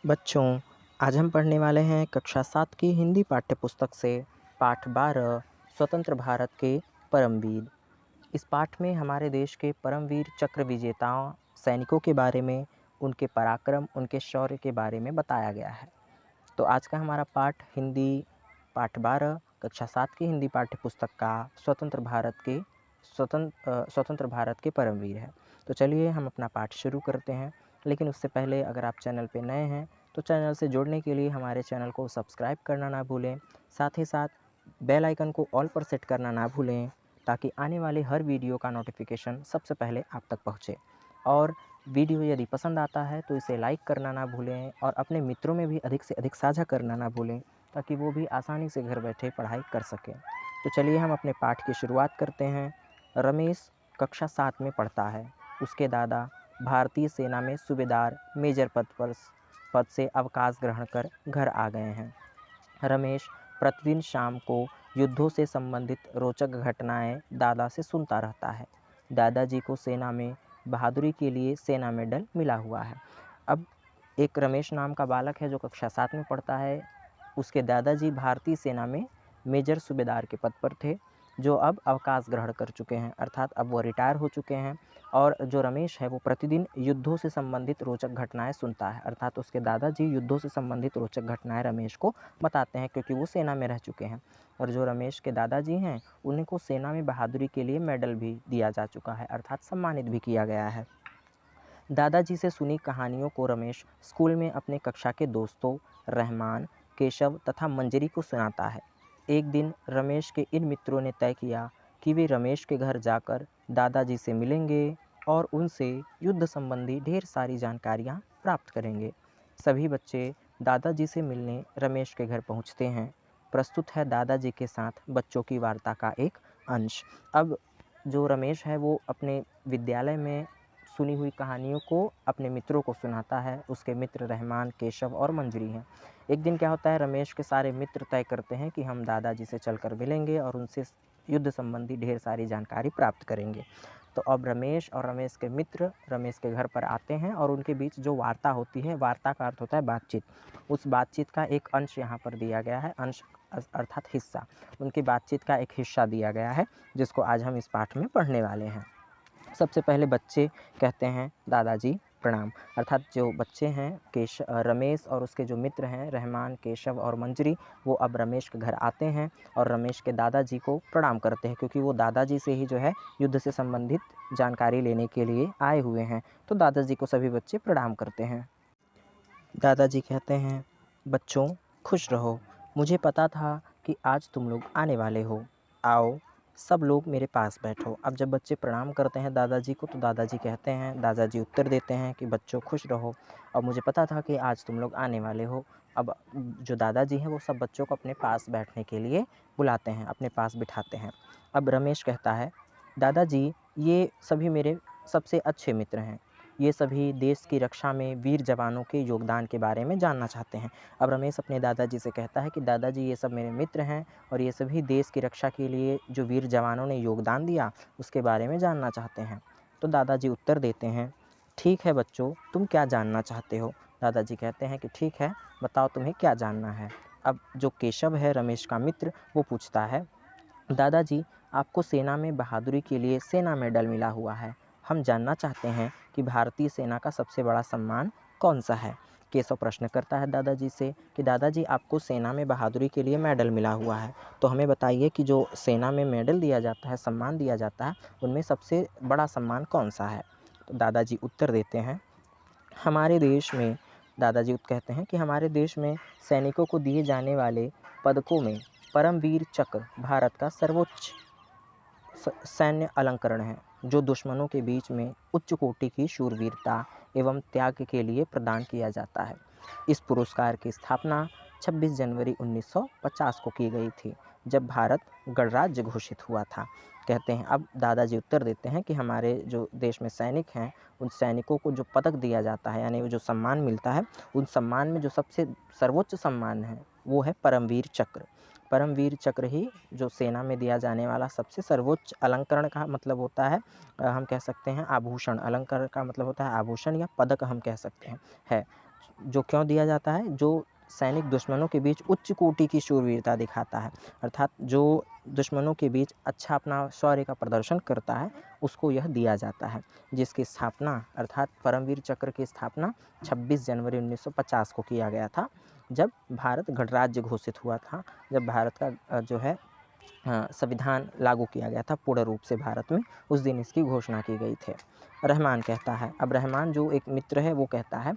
बच्चों, आज हम पढ़ने वाले हैं कक्षा 7 की हिंदी पाठ्य पुस्तक से पाठ 12 स्वतंत्र भारत के परमवीर। इस पाठ में हमारे देश के परमवीर चक्र विजेताओं सैनिकों के बारे में, उनके पराक्रम, उनके शौर्य के बारे में बताया गया है। तो आज का हमारा पाठ हिंदी पाठ 12 कक्षा 7 की हिंदी पाठ्य पुस्तक का स्वतंत्र भारत के परमवीर है। तो चलिए हम अपना पाठ शुरू करते हैं। लेकिन उससे पहले अगर आप चैनल पे नए हैं तो चैनल से जुड़ने के लिए हमारे चैनल को सब्सक्राइब करना ना भूलें। साथ ही साथ बेल आइकन को ऑल पर सेट करना ना भूलें, ताकि आने वाले हर वीडियो का नोटिफिकेशन सबसे पहले आप तक पहुँचे। और वीडियो यदि पसंद आता है तो इसे लाइक करना ना भूलें और अपने मित्रों में भी अधिक से अधिक साझा करना ना भूलें, ताकि वो भी आसानी से घर बैठे पढ़ाई कर सकें। तो चलिए हम अपने पाठ की शुरुआत करते हैं। रमेश कक्षा 7 में पढ़ता है। उसके दादा भारतीय सेना में सूबेदार मेजर पद से अवकाश ग्रहण कर घर आ गए हैं। रमेश प्रतिदिन शाम को युद्धों से संबंधित रोचक घटनाएं दादा से सुनता रहता है। दादाजी को सेना में बहादुरी के लिए सेना मेडल मिला हुआ है। अब एक रमेश नाम का बालक है जो कक्षा 7 में पढ़ता है। उसके दादाजी भारतीय सेना में मेजर सूबेदार के पद पर थे, जो अब अवकाश ग्रहण कर चुके हैं, अर्थात अब वो रिटायर हो चुके हैं। और जो रमेश है वो प्रतिदिन युद्धों से संबंधित रोचक घटनाएं सुनता है, अर्थात उसके दादाजी युद्धों से संबंधित रोचक घटनाएं रमेश को बताते हैं, क्योंकि वो सेना में रह चुके हैं। और जो रमेश के दादाजी हैं उनको सेना में बहादुरी के लिए मेडल भी दिया जा चुका है, अर्थात सम्मानित भी किया गया है। दादाजी से सुनी कहानियों को रमेश स्कूल में अपने कक्षा के दोस्तों रहमान, केशव तथा मंजरी को सुनाता है। एक दिन रमेश के इन मित्रों ने तय किया कि वे रमेश के घर जाकर दादाजी से मिलेंगे और उनसे युद्ध संबंधी ढेर सारी जानकारियाँ प्राप्त करेंगे। सभी बच्चे दादाजी से मिलने रमेश के घर पहुँचते हैं। प्रस्तुत है दादाजी के साथ बच्चों की वार्ता का एक अंश। अब जो रमेश है वो अपने विद्यालय में सुनी हुई कहानियों को अपने मित्रों को सुनाता है। उसके मित्र रहमान, केशव और मंजरी हैं। एक दिन क्या होता है, रमेश के सारे मित्र तय करते हैं कि हम दादाजी से चलकर मिलेंगे और उनसे युद्ध संबंधी ढेर सारी जानकारी प्राप्त करेंगे। तो अब रमेश और रमेश के मित्र रमेश के घर पर आते हैं और उनके बीच जो वार्ता होती है, वार्ता का अर्थ होता है बातचीत, उस बातचीत का एक अंश यहाँ पर दिया गया है। अंश अर्थात हिस्सा, उनकी बातचीत का एक हिस्सा दिया गया है, जिसको आज हम इस पाठ में पढ़ने वाले हैं। सबसे पहले बच्चे कहते हैं दादाजी प्रणाम, अर्थात जो बच्चे हैं रमेश और उसके जो मित्र हैं रहमान, केशव और मंजरी, वो अब रमेश के घर आते हैं और रमेश के दादाजी को प्रणाम करते हैं, क्योंकि वो दादाजी से ही जो है युद्ध से संबंधित जानकारी लेने के लिए आए हुए हैं। तो दादाजी को सभी बच्चे प्रणाम करते हैं। दादाजी कहते हैं, बच्चों खुश रहो, मुझे पता था कि आज तुम लोग आने वाले हो। आओ सब लोग मेरे पास बैठो। अब जब बच्चे प्रणाम करते हैं दादाजी को, तो दादाजी उत्तर देते हैं कि बच्चों खुश रहो, और मुझे पता था कि आज तुम लोग आने वाले हो। अब जो दादाजी हैं वो सब बच्चों को अपने पास बैठने के लिए बुलाते हैं, अपने पास बिठाते हैं। अब रमेश कहता है, दादाजी ये सभी मेरे सबसे अच्छे मित्र हैं, ये सभी देश की रक्षा में वीर जवानों के योगदान के बारे में जानना चाहते हैं। अब रमेश अपने दादाजी से कहता है कि दादाजी ये सब मेरे मित्र हैं और ये सभी देश की रक्षा के लिए जो वीर जवानों ने योगदान दिया उसके बारे में जानना चाहते हैं। तो दादाजी उत्तर देते हैं, ठीक है बच्चों, तुम क्या जानना चाहते हो। दादाजी कहते हैं कि ठीक है, बताओ तुम्हें क्या जानना है। अब जो केशव है रमेश का मित्र, वो पूछता है, दादाजी आपको सेना में बहादुरी के लिए सेना मेडल मिला हुआ है, हम जानना चाहते हैं कि भारतीय सेना का सबसे बड़ा सम्मान कौन सा है। केशव प्रश्न करता है दादाजी से कि दादाजी आपको सेना में बहादुरी के लिए मेडल मिला हुआ है, तो हमें बताइए कि जो सेना में मेडल दिया जाता है, सम्मान दिया जाता है, उनमें सबसे बड़ा सम्मान कौन सा है। तो दादाजी उत्तर देते हैं, हमारे देश में दादाजी कहते हैं कि हमारे देश में सैनिकों को दिए जाने वाले पदकों में परमवीर चक्र भारत का सर्वोच्च सैन्य अलंकरण है, जो दुश्मनों के बीच में उच्च कोटि की शूरवीरता एवं त्याग के लिए प्रदान किया जाता है। इस पुरस्कार की स्थापना 26 जनवरी 1950 को की गई थी, जब भारत गणराज्य घोषित हुआ था। कहते हैं, अब दादाजी उत्तर देते हैं कि हमारे जो देश में सैनिक हैं, उन सैनिकों को जो पदक दिया जाता है, यानी वो जो सम्मान मिलता है, उन सम्मान में जो सबसे सर्वोच्च सम्मान है वो है परमवीर चक्र। परमवीर चक्र ही जो सेना में दिया जाने वाला सबसे सर्वोच्च अलंकरण का मतलब होता है, हम कह सकते हैं आभूषण। अलंकरण का मतलब होता है आभूषण या पदक हम कह सकते हैं, है जो क्यों दिया जाता है? जो सैनिक दुश्मनों के बीच उच्च कोटि की शूरवीरता दिखाता है, अर्थात जो दुश्मनों के बीच अच्छा अपना शौर्य का प्रदर्शन करता है, उसको यह दिया जाता है। जिसकी स्थापना अर्थात परमवीर चक्र की स्थापना 26 जनवरी 1950 को किया गया था, जब भारत गणराज्य घोषित हुआ था, जब भारत का जो है संविधान लागू किया गया था पूर्ण रूप से भारत में, उस दिन इसकी घोषणा की गई थी। रहमान कहता है, अब रहमान जो एक मित्र है वो कहता है,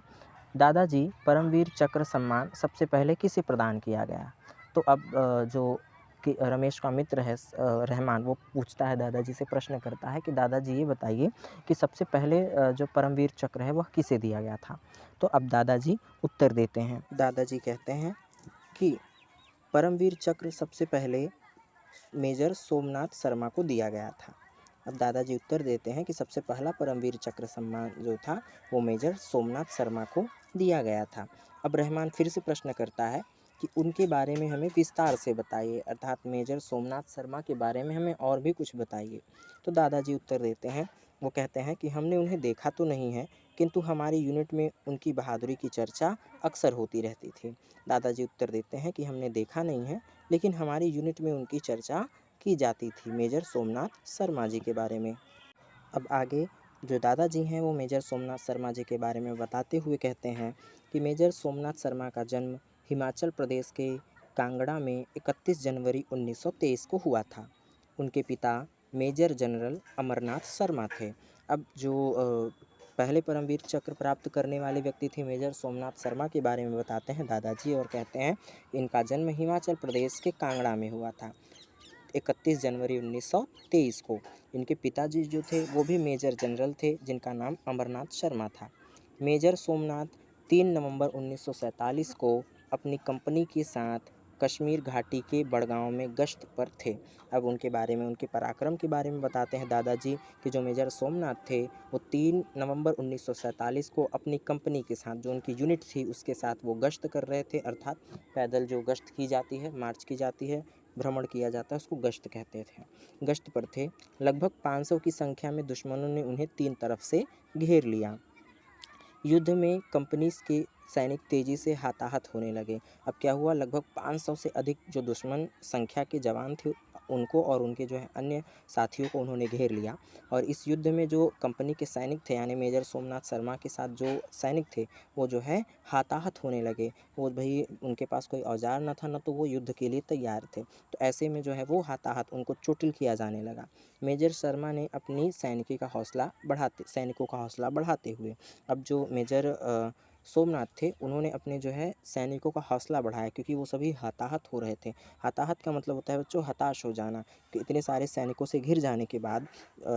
दादाजी परमवीर चक्र सम्मान सबसे पहले किसे प्रदान किया गया? तो अब जो कि रमेश का मित्र है रहमान, वो पूछता है दादाजी से, प्रश्न करता है कि दादाजी ये बताइए कि सबसे पहले जो परमवीर चक्र है वह किसे दिया गया था? तो अब दादाजी उत्तर देते हैं। दादाजी कहते हैं कि परमवीर चक्र सबसे पहले मेजर सोमनाथ शर्मा को दिया गया था। अब दादाजी उत्तर देते हैं कि सबसे पहला परमवीर चक्र सम्मान जो था वो मेजर सोमनाथ शर्मा को दिया गया था। अब रहमान फिर से प्रश्न करता है कि उनके बारे में हमें विस्तार से बताइए, अर्थात मेजर सोमनाथ शर्मा के बारे में हमें और भी कुछ बताइए। तो दादाजी उत्तर देते हैं, वो कहते हैं कि हमने उन्हें देखा तो नहीं है, किंतु हमारी यूनिट में उनकी बहादुरी की चर्चा अक्सर होती रहती थी। दादाजी उत्तर देते हैं कि हमने देखा नहीं है, लेकिन हमारी यूनिट में उनकी चर्चा की जाती थी, मेजर सोमनाथ शर्मा जी के बारे में। अब आगे जो दादाजी हैं वो मेजर सोमनाथ शर्मा जी के बारे में बताते हुए कहते हैं कि मेजर सोमनाथ शर्मा का जन्म हिमाचल प्रदेश के कांगड़ा में 31 जनवरी 1923 को हुआ था। उनके पिता मेजर जनरल अमरनाथ शर्मा थे। अब जो पहले परमवीर चक्र प्राप्त करने वाले व्यक्ति थे मेजर सोमनाथ शर्मा के बारे में बताते हैं दादाजी, और कहते हैं इनका जन्म हिमाचल प्रदेश के कांगड़ा में हुआ था 31 जनवरी 1923 को। इनके पिताजी जो थे वो भी मेजर जनरल थे, जिनका नाम अमरनाथ शर्मा था। मेजर सोमनाथ 3 नवंबर 1947 को अपनी कंपनी के साथ कश्मीर घाटी के बड़गांव में गश्त पर थे। अब उनके बारे में, उनके पराक्रम के बारे में बताते हैं दादाजी कि जो मेजर सोमनाथ थे वो 3 नवंबर 1947 को अपनी कंपनी के साथ, जो उनकी यूनिट थी उसके साथ वो गश्त कर रहे थे, अर्थात पैदल जो गश्त की जाती है, मार्च की जाती है, भ्रमण किया जाता है, उसको गश्त कहते थे। गश्त पर थे। लगभग 500 की संख्या में दुश्मनों ने उन्हें 3 तरफ से घेर लिया। युद्ध में कंपनी के सैनिक तेजी से हताहत होने लगे। अब क्या हुआ, लगभग 500 से अधिक जो दुश्मन संख्या के जवान थे उनको और उनके जो है अन्य साथियों को उन्होंने घेर लिया। और इस युद्ध में जो कंपनी के सैनिक थे, यानी मेजर सोमनाथ शर्मा के साथ जो सैनिक थे, वो जो है हताहत होने लगे। वो भाई उनके पास कोई औजार न था, न तो वो युद्ध के लिए तैयार थे। तो ऐसे में जो है वो हताहत, उनको चोटिल किया जाने लगा। मेजर शर्मा ने अपनी सैनिकों का हौसला बढ़ाते हुए, अब जो मेजर सोमनाथ थे उन्होंने अपने जो है सैनिकों का हौसला बढ़ाया, क्योंकि वो सभी हताहत हो रहे थे। हताहत का मतलब होता है बच्चों हताश हो जाना, कि इतने सारे सैनिकों से घिर जाने के बाद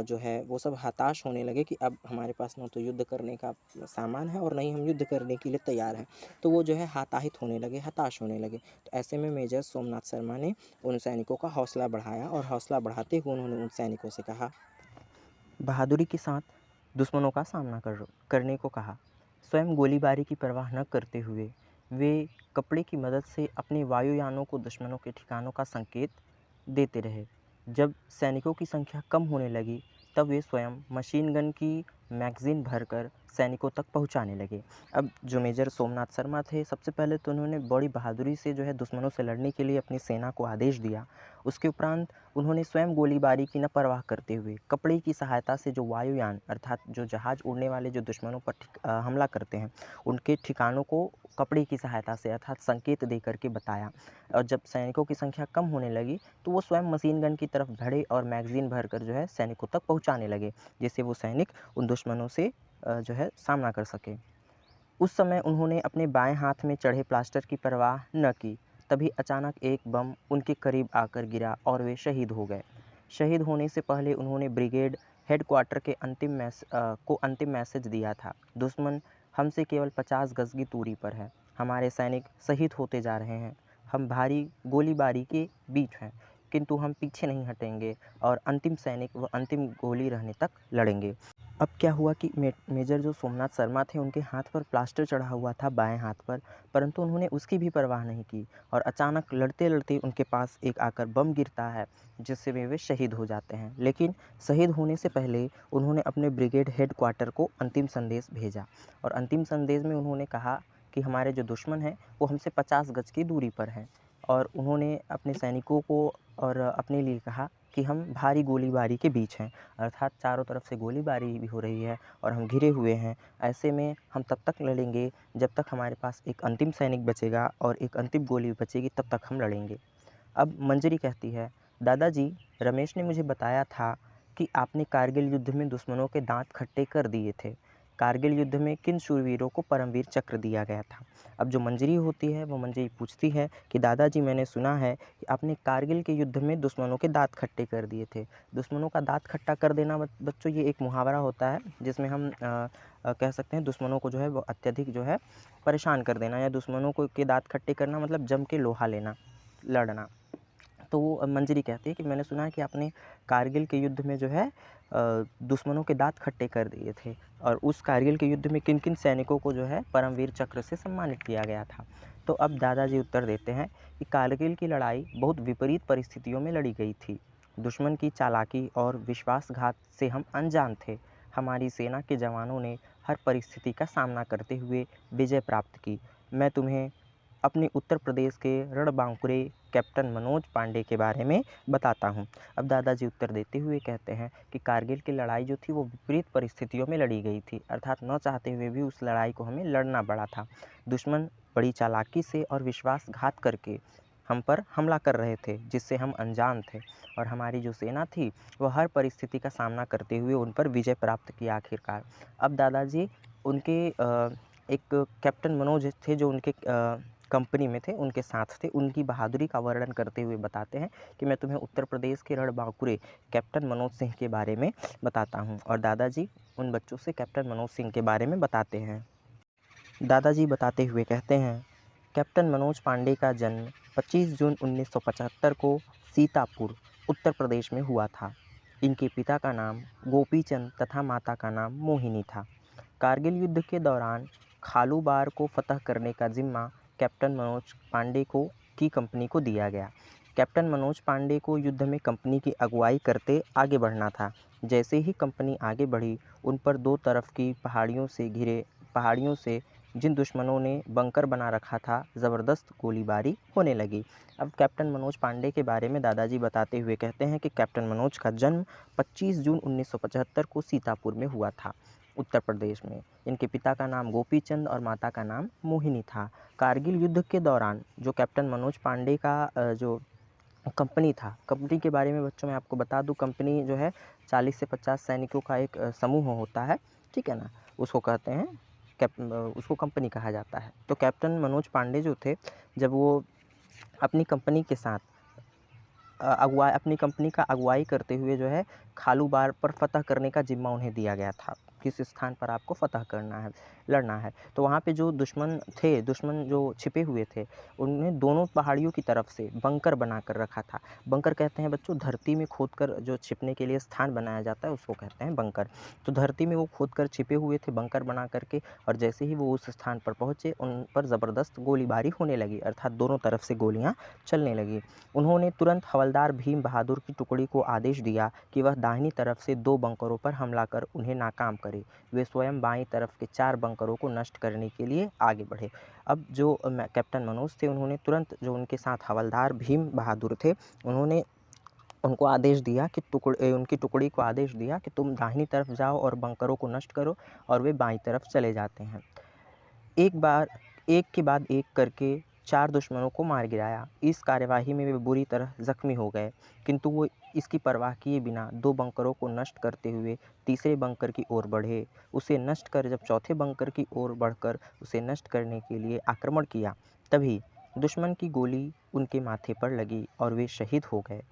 जो है वो सब हताश होने लगे कि अब हमारे पास न तो युद्ध करने का सामान है और न ही हम युद्ध करने के लिए तैयार हैं। तो वो जो है हताहित होने लगे, हताश होने लगे। तो ऐसे में मेजर सोमनाथ शर्मा ने उन सैनिकों का हौसला बढ़ाया, और हौसला बढ़ाते हुए उन्होंने उन सैनिकों से कहा, बहादुरी के साथ दुश्मनों का सामना करने को कहा। स्वयं गोलीबारी की परवाह न करते हुए वे कपड़े की मदद से अपने वायुयानों को दुश्मनों के ठिकानों का संकेत देते रहे। जब सैनिकों की संख्या कम होने लगी तब वे स्वयं मशीन गन की मैगज़ीन भरकर सैनिकों तक पहुंचाने लगे। अब जो मेजर सोमनाथ शर्मा थे, सबसे पहले तो उन्होंने बड़ी बहादुरी से जो है दुश्मनों से लड़ने के लिए अपनी सेना को आदेश दिया। उसके उपरांत उन्होंने स्वयं गोलीबारी की न परवाह करते हुए कपड़े की सहायता से जो वायुयान, अर्थात जो जहाज़ उड़ने वाले जो दुश्मनों पर हमला करते हैं, उनके ठिकानों को कपड़े की सहायता से अर्थात संकेत दे करके बताया। और जब सैनिकों की संख्या कम होने लगी तो वो स्वयं मशीन गन की तरफ बढ़े और मैगज़ीन भरकर जो है सैनिकों तक पहुंचाने लगे, जिससे वो सैनिक उन दुश्मनों से जो है सामना कर सके। उस समय उन्होंने अपने बाएं हाथ में चढ़े प्लास्टर की परवाह न की। तभी अचानक एक बम उनके करीब आकर गिरा और वे शहीद हो गए। शहीद होने से पहले उन्होंने ब्रिगेड हेडक्वार्टर के अंतिम मैसेज दिया था, दुश्मन हमसे केवल 50 गज की दूरी पर है, हमारे सैनिक शहीद होते जा रहे हैं, हम भारी गोलीबारी के बीच हैं, किंतु हम पीछे नहीं हटेंगे और अंतिम सैनिक व अंतिम गोली रहने तक लड़ेंगे। अब क्या हुआ कि मेजर जो सोमनाथ शर्मा थे उनके हाथ पर प्लास्टर चढ़ा हुआ था बाएं हाथ पर, परंतु उन्होंने उसकी भी परवाह नहीं की और अचानक लड़ते लड़ते उनके पास एक आकर बम गिरता है, जिससे वे शहीद हो जाते हैं। लेकिन शहीद होने से पहले उन्होंने अपने ब्रिगेड हेड क्वार्टर को अंतिम संदेश भेजा और अंतिम संदेश में उन्होंने कहा कि हमारे जो दुश्मन हैं वो हमसे 50 गज की दूरी पर हैं और उन्होंने अपने सैनिकों को और अपने लिए कहा कि हम भारी गोलीबारी के बीच हैं, अर्थात चारों तरफ से गोलीबारी भी हो रही है और हम घिरे हुए हैं। ऐसे में हम तब तक लड़ेंगे जब तक हमारे पास एक अंतिम सैनिक बचेगा और एक अंतिम गोली बचेगी, तब तक हम लड़ेंगे। अब मंजरी कहती है, दादाजी, रमेश ने मुझे बताया था कि आपने कारगिल युद्ध में दुश्मनों के दांत खट्टे कर दिए थे। कारगिल युद्ध में किन शूरवीरों को परमवीर चक्र दिया गया था? अब जो मंजरी होती है वो मंजरी पूछती है कि दादाजी, मैंने सुना है कि आपने कारगिल के युद्ध में दुश्मनों के दांत खट्टे कर दिए थे। दुश्मनों का दांत खट्टा कर देना बच्चों ये एक मुहावरा होता है जिसमें हम कह सकते हैं दुश्मनों को जो है वो अत्यधिक जो है परेशान कर देना, या दुश्मनों को के दांत खट्टे करना मतलब जम के लोहा लेना, लड़ना। तो वो मंजरी कहती है कि मैंने सुना है कि आपने कारगिल के युद्ध में जो है दुश्मनों के दांत खट्टे कर दिए थे और उस कारगिल के युद्ध में किन किन सैनिकों को जो है परमवीर चक्र से सम्मानित किया गया था। तो अब दादाजी उत्तर देते हैं कि कारगिल की लड़ाई बहुत विपरीत परिस्थितियों में लड़ी गई थी। दुश्मन की चालाकी और विश्वासघात से हम अनजान थे। हमारी सेना के जवानों ने हर परिस्थिति का सामना करते हुए विजय प्राप्त की। मैं तुम्हें अपने उत्तर प्रदेश के रणबांकुरे कैप्टन मनोज पांडे के बारे में बताता हूँ। अब दादाजी उत्तर देते हुए कहते हैं कि कारगिल की लड़ाई जो थी वो विपरीत परिस्थितियों में लड़ी गई थी, अर्थात न चाहते हुए भी उस लड़ाई को हमें लड़ना पड़ा था। दुश्मन बड़ी चालाकी से और विश्वासघात करके हम पर हमला कर रहे थे, जिससे हम अनजान थे और हमारी जो सेना थी वह हर परिस्थिति का सामना करते हुए उन पर विजय प्राप्त किया आखिरकार। अब दादाजी उनके एक कैप्टन मनोज थे जो उनके कंपनी में थे, उनके साथ थे, उनकी बहादुरी का वर्णन करते हुए बताते हैं कि मैं तुम्हें उत्तर प्रदेश के रणबांकुरे कैप्टन मनोज सिंह के बारे में बताता हूँ। और दादाजी उन बच्चों से कैप्टन मनोज सिंह के बारे में बताते हैं। दादाजी बताते हुए कहते हैं, कैप्टन मनोज पांडे का जन्म 25 जून 1975 को सीतापुर, उत्तर प्रदेश में हुआ था। इनके पिता का नाम गोपीचंद तथा माता का नाम मोहिनी था। कारगिल युद्ध के दौरान खालूबार को फतह करने का जिम्मा कैप्टन मनोज पांडे की कंपनी को दिया गया। कैप्टन मनोज पांडे को युद्ध में कंपनी की अगुवाई करते आगे बढ़ना था। जैसे ही कंपनी आगे बढ़ी, उन पर दो तरफ की पहाड़ियों से जिन दुश्मनों ने बंकर बना रखा था, ज़बरदस्त गोलीबारी होने लगी। अब कैप्टन मनोज पांडे के बारे में दादाजी बताते हुए कहते हैं कि कैप्टन मनोज का जन्म 25 जून 1975 को सीतापुर में हुआ था, उत्तर प्रदेश में। इनके पिता का नाम गोपीचंद और माता का नाम मोहिनी था। कारगिल युद्ध के दौरान जो कैप्टन मनोज पांडे का जो कंपनी था, कंपनी के बारे में बच्चों मैं आपको बता दूं, कंपनी जो है 40 से 50 सैनिकों का एक समूह होता है, ठीक है ना, उसको कहते हैं उसको कंपनी कहा जाता है। तो कैप्टन मनोज पांडे जो थे, जब वो अपनी कंपनी के साथ अपनी कंपनी का अगुवाई करते हुए जो है खालूबार पर फतह करने का जिम्मा उन्हें दिया गया था, किस स्थान पर आपको फतह करना है, लड़ना है। तो वहाँ पे जो दुश्मन जो छिपे हुए थे, उन्हें दोनों पहाड़ियों की तरफ से बंकर बना कर रखा था। बंकर कहते हैं बच्चों धरती में खोदकर जो छिपने के लिए स्थान बनाया जाता है, उसको कहते हैं बंकर। तो धरती में वो खोदकर छिपे हुए थे बंकर बना करके, और जैसे ही वो उस स्थान पर पहुँचे, उन पर ज़बरदस्त गोलीबारी होने लगी, अर्थात दोनों तरफ से गोलियाँ चलने लगी। उन्होंने तुरंत हवलदार भीम बहादुर की टुकड़ी को आदेश दिया कि वह दाहिनी तरफ से 2 बंकरों पर हमला कर उन्हें नाकाम करे। वे स्वयं बाईं तरफ के 4 बंकरों को नष्ट करने के लिए आगे बढ़े। अब जो कैप्टन मनोज थे, उन्होंने तुरंत जो उनके साथ हवलदार भीम बहादुर थे, उन्होंने उनको आदेश दिया कि उनकी टुकड़ी को आदेश दिया कि तुम दाहिनी तरफ जाओ और बंकरों को नष्ट करो, और वे बाईं तरफ चले जाते हैं। एक के बाद एक करके 4 दुश्मनों को मार गिराया। इस कार्यवाही में वे बुरी तरह जख्मी हो गए, किंतु वो इसकी परवाह किए बिना 2 बंकरों को नष्ट करते हुए तीसरे बंकर की ओर बढ़े। उसे नष्ट कर जब चौथे बंकर की ओर बढ़कर उसे नष्ट करने के लिए आक्रमण किया, तभी दुश्मन की गोली उनके माथे पर लगी और वे शहीद हो गए।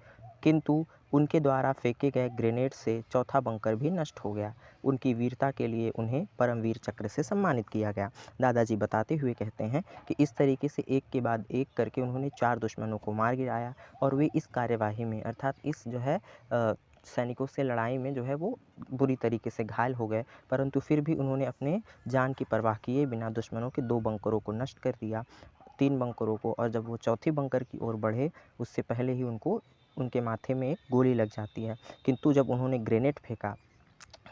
किंतु उनके द्वारा फेंके गए ग्रेनेड से चौथा बंकर भी नष्ट हो गया। उनकी वीरता के लिए उन्हें परमवीर चक्र से सम्मानित किया गया। दादाजी बताते हुए कहते हैं कि इस तरीके से एक के बाद एक करके उन्होंने 4 दुश्मनों को मार गिराया, और वे इस कार्यवाही में, अर्थात इस जो है सैनिकों से लड़ाई में जो है वो बुरी तरीके से घायल हो गए, परंतु फिर भी उन्होंने अपने जान की परवाह किए बिना दुश्मनों के 2 बंकरों को नष्ट कर दिया, 3 बंकरों को, और जब वो चौथे बंकर की ओर बढ़े, उससे पहले ही उनके माथे में एक गोली लग जाती है। किंतु जब उन्होंने ग्रेनेड फेंका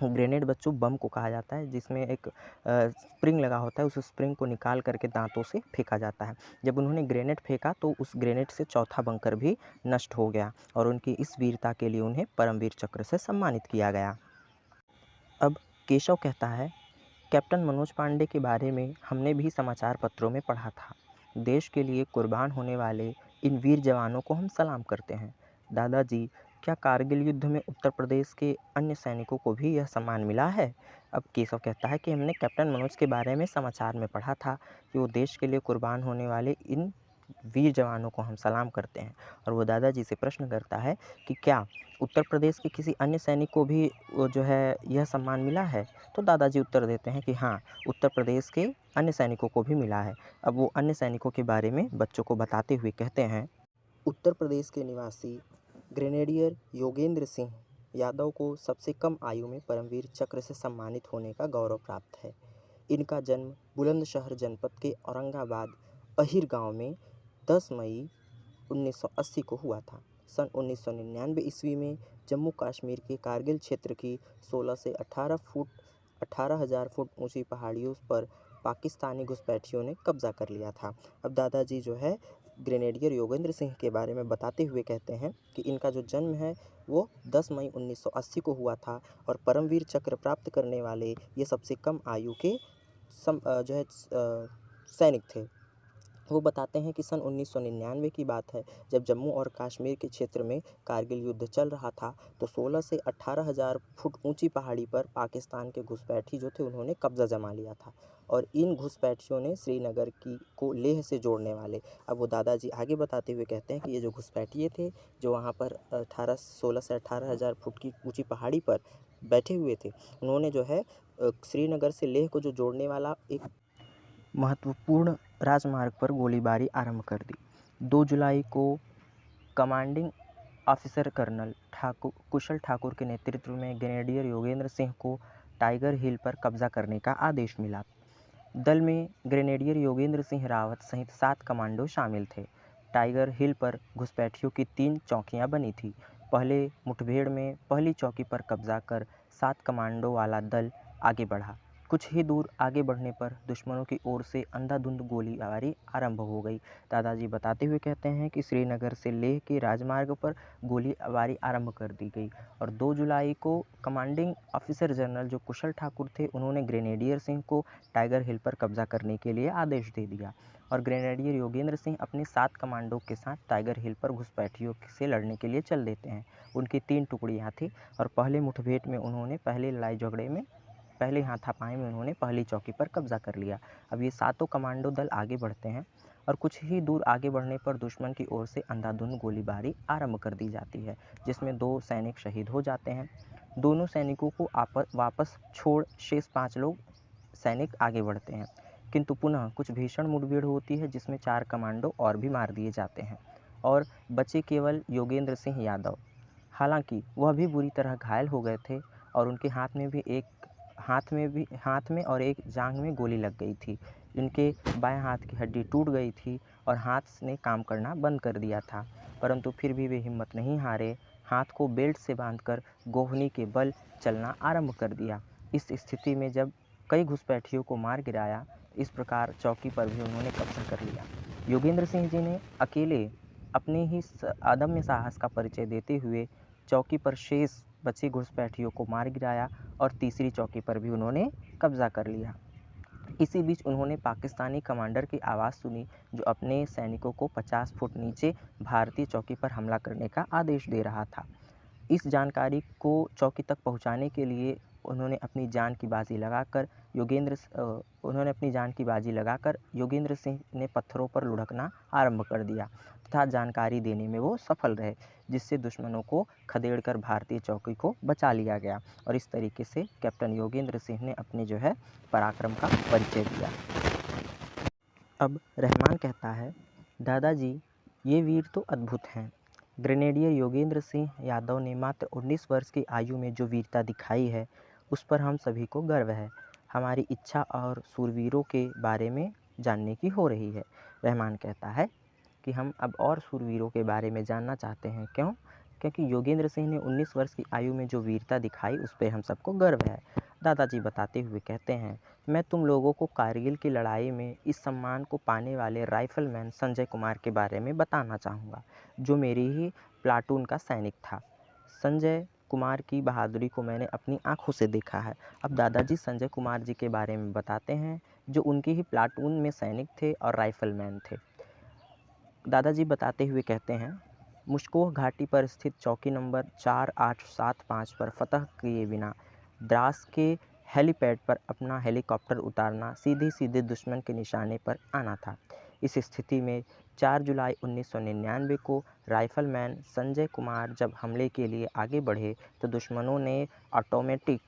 ग्रेनेड बच्चों बम को कहा जाता है, जिसमें एक स्प्रिंग लगा होता है। उस स्प्रिंग को निकाल करके दांतों से फेंका जाता है। जब उन्होंने ग्रेनेड फेंका तो उस ग्रेनेड से चौथा बंकर भी नष्ट हो गया और उनकी इस वीरता के लिए उन्हें परमवीर चक्र से सम्मानित किया गया। अब केशव कहता है, कैप्टन मनोज पांडे के बारे में हमने भी समाचार पत्रों में पढ़ा था। देश के लिए कुर्बान होने वाले इन वीर जवानों को हम सलाम करते हैं। दादाजी, क्या कारगिल युद्ध में उत्तर प्रदेश के अन्य सैनिकों को भी यह सम्मान मिला है? अब केशव कहता है कि हमने कैप्टन मनोज के बारे में समाचार में पढ़ा था कि वो देश के लिए कुर्बान होने वाले इन वीर जवानों को हम सलाम करते हैं। और वो दादाजी से प्रश्न करता है कि क्या उत्तर प्रदेश के किसी अन्य सैनिक को भी वो जो है यह सम्मान मिला है? तो दादाजी उत्तर देते हैं कि हाँ, उत्तर प्रदेश के अन्य सैनिकों को भी मिला है। अब वो अन्य सैनिकों के बारे में बच्चों को बताते हुए कहते हैं, उत्तर प्रदेश के निवासी ग्रेनेडियर योगेंद्र सिंह यादव को सबसे कम आयु में परमवीर चक्र से सम्मानित होने का गौरव प्राप्त है। इनका जन्म बुलंदशहर जनपद के औरंगाबाद अहिर गांव में 10 मई 1980 को हुआ था। सन 1999 ईस्वी में जम्मू कश्मीर के कारगिल क्षेत्र की 16 से 18,000 फुट ऊंची पहाड़ियों पर पाकिस्तानी घुसपैठियों ने कब्जा कर लिया था। अब दादाजी जो है ग्रेनेडियर योगेंद्र सिंह के बारे में बताते हुए कहते हैं कि इनका जो जन्म है वो 10 मई 1980 को हुआ था और परमवीर चक्र प्राप्त करने वाले ये सबसे कम आयु के सैनिक थे। वो बताते हैं कि सन 1999 की बात है, जब जम्मू और कश्मीर के क्षेत्र में कारगिल युद्ध चल रहा था तो 16 से 18,000 फुट ऊंची पहाड़ी पर पाकिस्तान के घुसपैठी जो थे उन्होंने कब्जा जमा लिया था और इन घुसपैठियों ने श्रीनगर को लेह से जोड़ने वाले, अब वो दादाजी आगे बताते हुए कहते हैं कि ये जो घुसपैठिए थे जो वहाँ पर 16 से 18,000 फुट की ऊंची पहाड़ी पर बैठे हुए थे, उन्होंने जो है श्रीनगर से लेह को जो जोड़ने वाला एक महत्वपूर्ण राजमार्ग पर गोलीबारी आरंभ कर दी। 2 जुलाई को कमांडिंग ऑफिसर कर्नल कुशल ठाकुर के नेतृत्व में ग्रेनेडियर योगेंद्र सिंह को टाइगर हिल पर कब्जा करने का आदेश मिला। दल में ग्रेनेडियर योगेंद्र सिंह रावत सहित 7 कमांडो शामिल थे। टाइगर हिल पर घुसपैठियों की 3 चौकियां बनी थी। पहले मुठभेड़ में पहली चौकी पर कब्जा कर 7 कमांडो वाला दल आगे बढ़ा। कुछ ही दूर आगे बढ़ने पर दुश्मनों की ओर से अंधाधुंध गोलीबारी आरंभ हो गई। दादाजी बताते हुए कहते हैं कि श्रीनगर से लेह के राजमार्ग पर गोलीबारी आरंभ कर दी गई और 2 जुलाई को कमांडिंग ऑफिसर जनरल जो कुशल ठाकुर थे उन्होंने ग्रेनेडियर सिंह को टाइगर हिल पर कब्जा करने के लिए आदेश दे दिया और ग्रेनेडियर योगेंद्र सिंह अपने 7 कमांडो के साथ टाइगर हिल पर घुसपैठियों से लड़ने के लिए चल देते हैं। उनकी 3 टुकड़ियाँ थी और पहले मुठभेड़ में उन्होंने पहले हाथापाई में उन्होंने पहली चौकी पर कब्जा कर लिया। अब ये 7 कमांडो दल आगे बढ़ते हैं और कुछ ही दूर आगे बढ़ने पर दुश्मन की ओर से अंधाधुंध गोलीबारी आरंभ कर दी जाती है, जिसमें 2 सैनिक शहीद हो जाते हैं। दोनों सैनिकों को वापस छोड़ शेष 5 लोग सैनिक आगे बढ़ते हैं, किंतु पुनः कुछ भीषण मुठभेड़ होती है जिसमें 4 कमांडो और भी मार दिए जाते हैं और बचे केवल योगेंद्र सिंह यादव। हालांकि वह भी बुरी तरह घायल हो गए थे और उनके हाथ में और एक जांघ में गोली लग गई थी। इनके बाएं हाथ की हड्डी टूट गई थी और हाथ ने काम करना बंद कर दिया था, परंतु फिर भी वे हिम्मत नहीं हारे। हाथ को बेल्ट से बांधकर गोहनी के बल चलना आरंभ कर दिया। इस स्थिति में जब कई घुसपैठियों को मार गिराया, इस प्रकार चौकी पर भी उन्होंने कब्जा कर लिया। योगेंद्र सिंह जी ने अकेले अपने ही अदम्य साहस का परिचय देते हुए चौकी पर शेष बचे घुसपैठियों को मार गिराया और तीसरी चौकी पर भी उन्होंने कब्जा कर लिया। इसी बीच उन्होंने पाकिस्तानी कमांडर की आवाज़ सुनी जो अपने सैनिकों को 50 फुट नीचे भारतीय चौकी पर हमला करने का आदेश दे रहा था। इस जानकारी को चौकी तक पहुंचाने के लिए उन्होंने अपनी जान की बाजी लगाकर योगेंद्र सिंह ने पत्थरों पर लुढ़कना आरंभ कर दिया तथा जानकारी देने में वो सफल रहे, जिससे दुश्मनों को खदेड़कर भारतीय चौकी को बचा लिया गया और इस तरीके से कैप्टन योगेंद्र सिंह ने अपने जो है पराक्रम का परिचय दिया। अब रहमान कहता है, दादाजी ये वीर तो अद्भुत हैं। ग्रेनेडियर योगेंद्र सिंह यादव ने मात्र 19 वर्ष की आयु में जो वीरता दिखाई है उस पर हम सभी को गर्व है। हमारी इच्छा और सूरवीरों के बारे में जानने की हो रही है। रहमान कहता है कि हम अब और सूरवीरों के बारे में जानना चाहते हैं। क्यों? क्योंकि योगेंद्र सिंह ने 19 वर्ष की आयु में जो वीरता दिखाई उस पे हम सबको गर्व है। दादाजी बताते हुए कहते हैं, मैं तुम लोगों को कारगिल की लड़ाई में इस सम्मान को पाने वाले राइफलमैन संजय कुमार के बारे में बताना चाहूँगा, जो मेरी ही प्लाटून का सैनिक था। संजय कुमार की बहादुरी को मैंने अपनी आँखों से देखा है। अब दादाजी संजय कुमार जी के बारे में बताते हैं, जो उनकी ही प्लाटून में सैनिक थे और राइफलमैन थे। दादाजी बताते हुए कहते हैं, मुश्कोह घाटी पर स्थित चौकी नंबर 4875 पर फतह किए बिना द्रास के हेलीपैड पर अपना हेलीकॉप्टर उतारना सीधे सीधे दुश्मन के निशाने पर आना था। इस स्थिति में 4 जुलाई 1999 को राइफलमैन संजय कुमार जब हमले के लिए आगे बढ़े तो दुश्मनों ने ऑटोमेटिक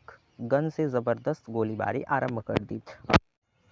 गन से ज़बरदस्त गोलीबारी आरंभ कर दी।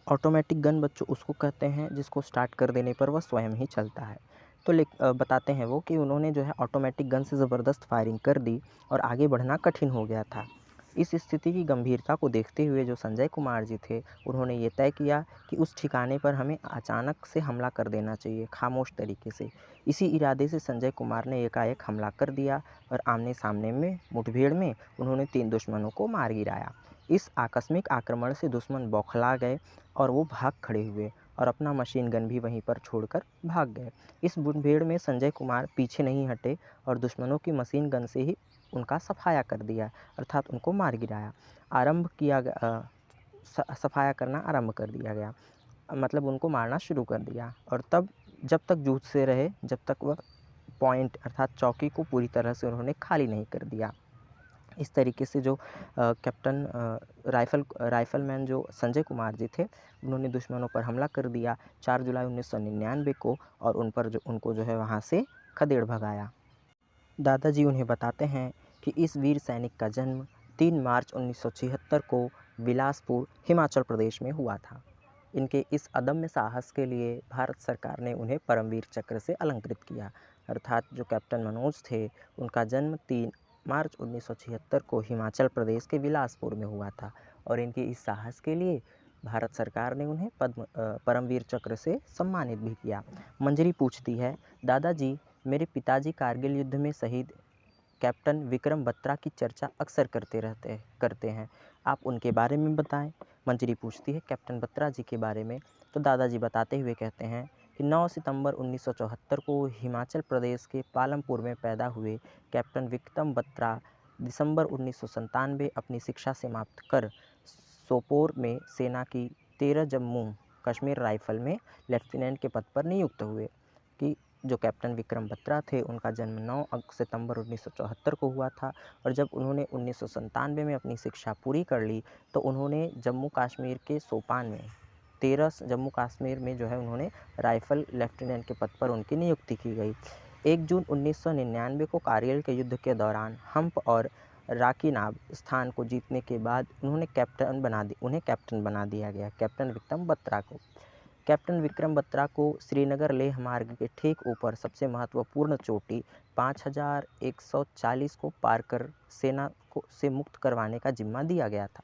ऑटोमेटिक गन बच्चों उसको कहते हैं जिसको स्टार्ट कर देने पर वह स्वयं ही चलता है। तो बताते हैं वो कि उन्होंने जो है ऑटोमेटिक गन से ज़बरदस्त फायरिंग कर दी और आगे बढ़ना कठिन हो गया था। इस स्थिति की गंभीरता को देखते हुए जो संजय कुमार जी थे, उन्होंने ये तय किया कि उस ठिकाने पर हमें अचानक से हमला कर देना चाहिए, खामोश तरीके से। इसी इरादे से संजय कुमार ने एकाएक हमला कर दिया और आमने-सामने में मुठभेड़ में उन्होंने 3 दुश्मनों को मार गिराया। इस आकस्मिक आक्रमण से दुश्मन बौखला गए और वो भाग खड़े हुए और अपना मशीन गन भी वहीं पर छोड़कर भाग गए। इस मुठभेड़ में संजय कुमार पीछे नहीं हटे और दुश्मनों की मशीन गन से ही उनका सफाया कर दिया, अर्थात उनको मार गिराया। सफाया करना आरंभ कर दिया गया, मतलब उनको मारना शुरू कर दिया। और तब जब तक जूझते रहे, जब तक वह पॉइंट अर्थात चौकी को पूरी तरह से उन्होंने खाली नहीं कर दिया। इस तरीके से जो राइफलमैन जो संजय कुमार जी थे, उन्होंने दुश्मनों पर हमला कर दिया 4 जुलाई 1999 को और उनको जो है वहाँ से खदेड़ भगाया। दादाजी उन्हें बताते हैं कि इस वीर सैनिक का जन्म 3 मार्च 1976 को बिलासपुर, हिमाचल प्रदेश में हुआ था। इनके इस अदम्य साहस के लिए भारत सरकार ने उन्हें परमवीर चक्र से अलंकृत किया, अर्थात जो कैप्टन मनोज थे, उनका जन्म 3 मार्च 1976 को हिमाचल प्रदेश के बिलासपुर में हुआ था और इनके इस साहस के लिए भारत सरकार ने उन्हें परमवीर चक्र से सम्मानित भी किया। मंजरी पूछती है, दादाजी मेरे पिताजी कारगिल युद्ध में शहीद कैप्टन विक्रम बत्रा की चर्चा अक्सर करते हैं, आप उनके बारे में बताएं। मंजरी पूछती है कैप्टन बत्रा जी के बारे में, तो दादाजी बताते हुए कहते हैं कि 9 सितंबर 1974 को हिमाचल प्रदेश के पालमपुर में पैदा हुए कैप्टन विक्रम बत्रा दिसंबर 1997 अपनी शिक्षा समाप्त कर सोपोर में सेना की 13 जम्मू कश्मीर राइफल में लेफ्टिनेंट के पद पर नियुक्त हुए। कि जो कैप्टन विक्रम बत्रा थे, उनका जन्म 9 सितंबर 1974 को हुआ था और जब उन्होंने 1997 में अपनी शिक्षा पूरी कर ली तो उन्होंने जम्मू कश्मीर के सोपान में 13 जम्मू कश्मीर में जो है उन्होंने राइफल लेफ्टिनेंट के पद पर उनकी नियुक्ति की गई। 1 जून 1999 को कारगिल के युद्ध के दौरान हम्प और राकीनाब स्थान को जीतने के बाद उन्हें कैप्टन बना दिया गया, कैप्टन विक्रम बत्रा को। कैप्टन विक्रम बत्रा को श्रीनगर लेह मार्ग के ठीक ऊपर सबसे महत्वपूर्ण चोटी 5140 को पार कर सेना से मुक्त करवाने का जिम्मा दिया गया था।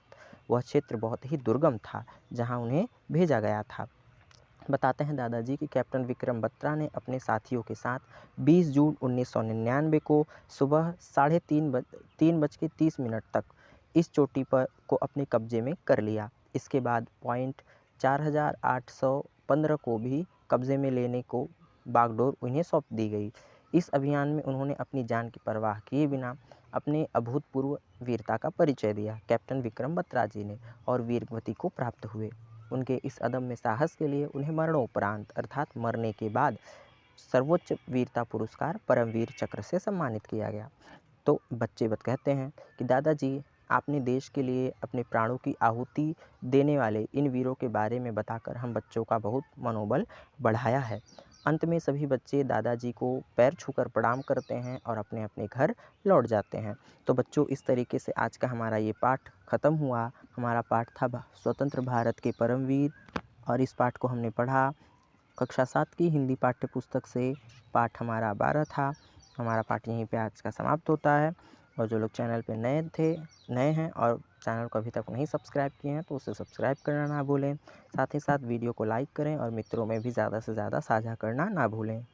वह क्षेत्र बहुत ही दुर्गम था जहां उन्हें भेजा गया था। बताते हैं दादाजी कि कैप्टन विक्रम बत्रा ने अपने साथियों के साथ 20 जून 1999 को सुबह 3:30 तक इस चोटी पर को अपने कब्जे में कर लिया। इसके बाद पॉइंट 4815 को भी कब्जे में लेने को बागडोर उन्हें सौंप दी गई। इस अभियान में उन्होंने अपनी जान की परवाह किए बिना अपने अभूतपूर्व वीरता का परिचय दिया। कैप्टन विक्रम बत्रा जी ने और वीर गति को प्राप्त हुए। उनके इस अदम्य साहस के लिए उन्हें मरणोपरांत अर्थात मरने के बाद सर्वोच्च वीरता पुरस्कार परमवीर चक्र से सम्मानित किया गया। तो बच्चे कहते हैं कि दादाजी आपने देश के लिए अपने प्राणों की आहुति देने वाले इन वीरों के बारे में बताकर हम बच्चों का बहुत मनोबल बढ़ाया है। अंत में सभी बच्चे दादाजी को पैर छूकर प्रणाम करते हैं और अपने अपने घर लौट जाते हैं। तो बच्चों, इस तरीके से आज का हमारा ये पाठ ख़त्म हुआ। हमारा पाठ था स्वतंत्र भारत के परमवीर और इस पाठ को हमने पढ़ा कक्षा 7 की हिंदी पाठ्य पुस्तक से। पाठ हमारा 12 था। हमारा पाठ यहीं पे आज का समाप्त होता है। और जो लोग चैनल पे नए हैं और चैनल को अभी तक नहीं सब्सक्राइब किए हैं तो उसे सब्सक्राइब करना ना भूलें। साथ ही साथ वीडियो को लाइक करें और मित्रों में भी ज़्यादा से ज़्यादा साझा करना ना भूलें।